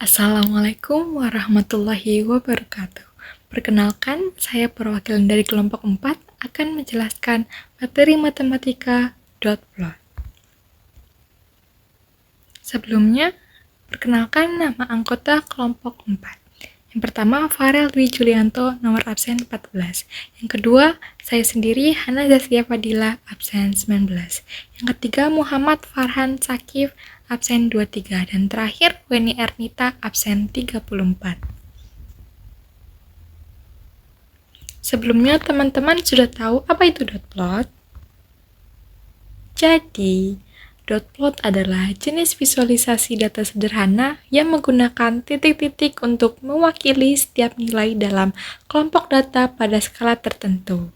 Assalamualaikum warahmatullahi wabarakatuh. Perkenalkan, saya perwakilan dari kelompok 4 akan menjelaskan materi matematika dot plot. Sebelumnya, perkenalkan nama anggota kelompok 4. Yang pertama, Farel Dwi Julianto, nomor absen 14. Yang kedua, saya sendiri, Hana Zaskia Fadila, absen 19. Yang ketiga, Muhammad Farhan Sakif, absen 23. Dan terakhir, Weni Ernita, absen 34. Sebelumnya, teman-teman sudah tahu apa itu dot plot? Jadi, dot plot adalah jenis visualisasi data sederhana yang menggunakan titik-titik untuk mewakili setiap nilai dalam kelompok data pada skala tertentu.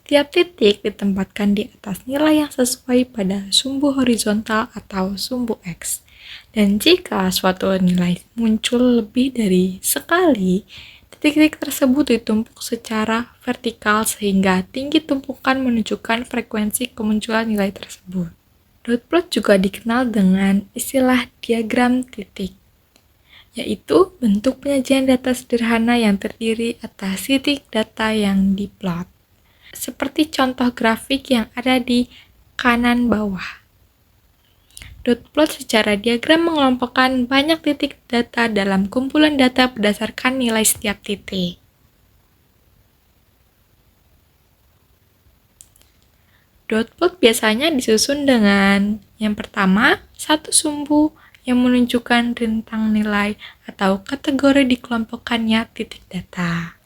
Setiap titik ditempatkan di atas nilai yang sesuai pada sumbu horizontal atau sumbu X. Dan jika suatu nilai muncul lebih dari sekali, titik-titik tersebut ditumpuk secara vertikal sehingga tinggi tumpukan menunjukkan frekuensi kemunculan nilai tersebut. Dot plot juga dikenal dengan istilah diagram titik, yaitu bentuk penyajian data sederhana yang terdiri atas titik data yang diplot, seperti contoh grafik yang ada di kanan bawah. Dot plot secara diagram mengelompokkan banyak titik data dalam kumpulan data berdasarkan nilai setiap titik. Dot plot biasanya disusun dengan yang pertama, satu sumbu yang menunjukkan rentang nilai atau kategori dikelompokkannya titik data.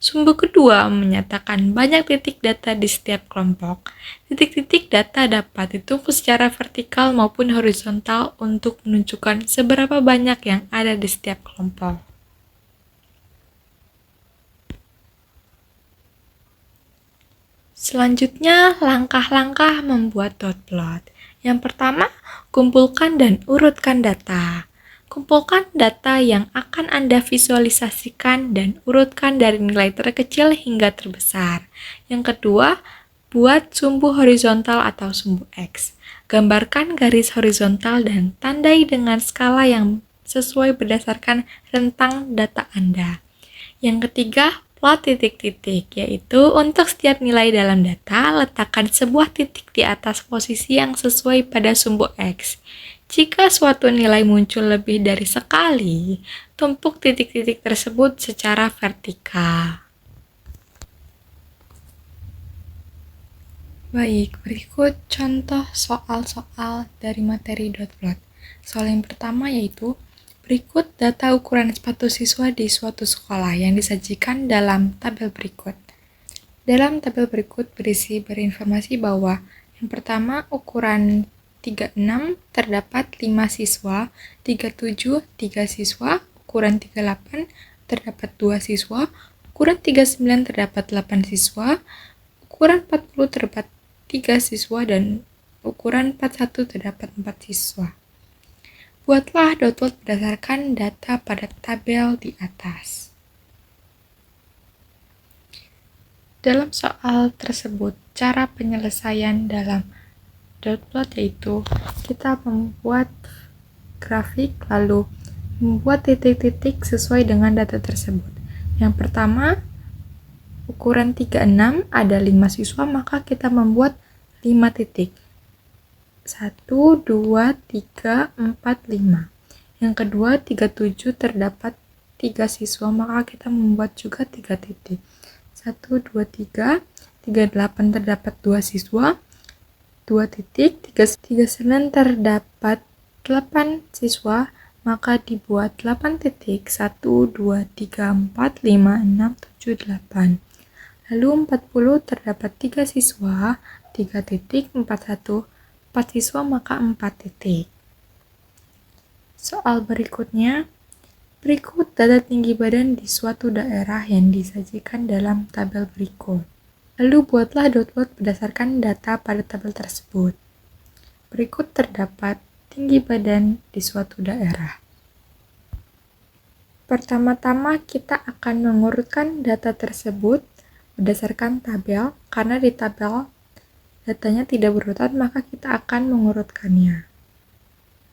Sumbu kedua menyatakan banyak titik data di setiap kelompok. Titik-titik data dapat ditumpuk secara vertikal maupun horizontal untuk menunjukkan seberapa banyak yang ada di setiap kelompok. Selanjutnya, langkah-langkah membuat dot plot. Yang pertama, kumpulkan dan urutkan data. Kumpulkan data yang akan Anda visualisasikan dan urutkan dari nilai terkecil hingga terbesar. Yang kedua, buat sumbu horizontal atau sumbu X. Gambarkan garis horizontal dan tandai dengan skala yang sesuai berdasarkan rentang data Anda. Yang ketiga, plot titik-titik, yaitu untuk setiap nilai dalam data, letakkan sebuah titik di atas posisi yang sesuai pada sumbu X. Jika suatu nilai muncul lebih dari sekali, tumpuk titik-titik tersebut secara vertikal. Baik, berikut contoh soal-soal dari materi dot plot. Soal yang pertama yaitu, berikut data ukuran sepatu siswa di suatu sekolah yang disajikan dalam tabel berikut. Dalam tabel berikut berinformasi bahwa yang pertama ukuran 36 terdapat 5 siswa, 37 3 siswa, ukuran 38 terdapat 2 siswa, ukuran 39 terdapat 8 siswa, ukuran 40 terdapat 3 siswa, dan ukuran 41 terdapat 4 siswa. Buatlah dot plot berdasarkan data pada tabel di atas. Dalam soal tersebut, cara penyelesaian dalam dot plot yaitu kita membuat grafik lalu membuat titik-titik sesuai dengan data tersebut. Yang pertama, ukuran 36 ada 5 siswa, maka kita membuat 5 titik. 1, 2, 3, 4, 5. Yang kedua, 37 terdapat 3 siswa, maka kita membuat juga 3 titik. 1, 2, 3, 38 terdapat 2 siswa, 2 titik, 39 terdapat 8 siswa, maka dibuat 8 titik, 1, 2, 3, 4, 5, 6, 7, 8. Lalu 40 terdapat 3 siswa, 3 titik, 41, 4 siswa, maka 4 titik. Soal berikutnya, berikut data tinggi badan di suatu daerah yang disajikan dalam tabel berikut. Lalu buatlah dot plot berdasarkan data pada tabel tersebut. Berikut terdapat tinggi badan di suatu daerah. Pertama-tama kita akan mengurutkan data tersebut berdasarkan tabel, karena di tabel datanya tidak berurutan, maka kita akan mengurutkannya.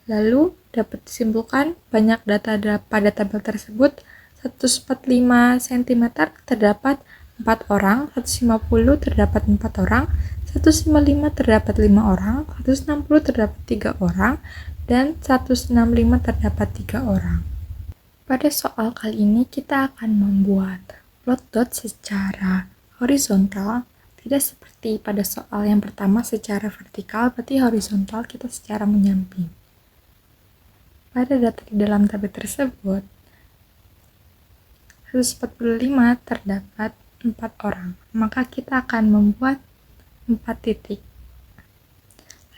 Lalu dapat disimpulkan banyak data pada tabel tersebut. 145 cm terdapat 4 orang, 150 terdapat 4 orang, 155 terdapat 5 orang, 160 terdapat 3 orang, dan 165 terdapat 3 orang. Pada soal kali ini kita akan membuat plot dot secara horizontal, tidak seperti pada soal yang pertama secara vertikal, berarti horizontal kita secara menyamping. Pada data di dalam tabel tersebut, 145 terdapat 4 orang, maka kita akan membuat 4 titik.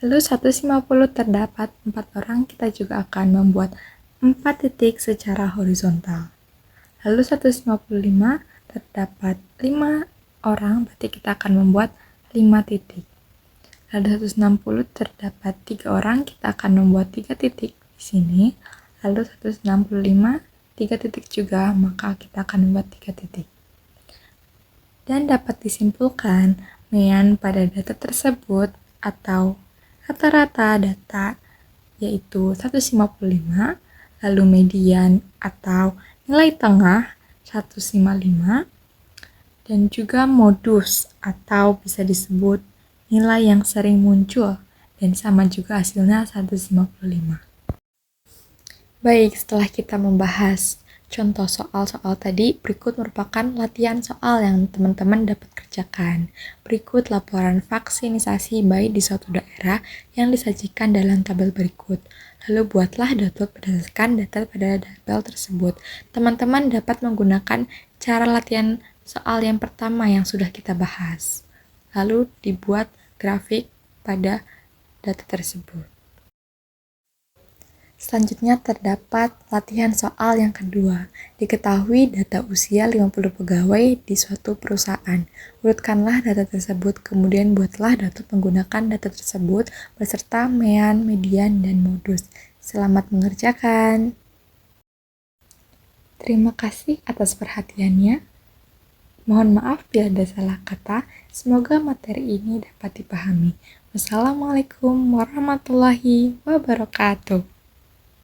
Lalu 150 terdapat 4 orang, kita juga akan membuat 4 titik secara horizontal. Lalu 155 terdapat 5 orang, berarti kita akan membuat 5 titik. Lalu 160 terdapat 3 orang, kita akan membuat 3 titik di sini. Lalu 165 3 titik juga, maka kita akan membuat 3 titik. Dan dapat disimpulkan mean pada data tersebut atau rata-rata data yaitu 155, lalu median atau nilai tengah 155, dan juga modus atau bisa disebut nilai yang sering muncul, dan sama juga hasilnya 155. Baik, setelah kita membahas contoh soal-soal tadi, berikut merupakan latihan soal yang teman-teman dapat kerjakan. Berikut laporan vaksinisasi bayi di suatu daerah yang disajikan dalam tabel berikut. Lalu buatlah dot-dot berdasarkan data pada tabel tersebut. Teman-teman dapat menggunakan cara latihan soal yang pertama yang sudah kita bahas. Lalu dibuat grafik pada data tersebut. Selanjutnya terdapat latihan soal yang kedua. Diketahui data usia 50 pegawai di suatu perusahaan. Urutkanlah data tersebut, kemudian buatlah dot menggunakan data tersebut beserta mean, median, dan modus. Selamat mengerjakan. Terima kasih atas perhatiannya. Mohon maaf bila ada salah kata. Semoga materi ini dapat dipahami. Wassalamualaikum warahmatullahi wabarakatuh.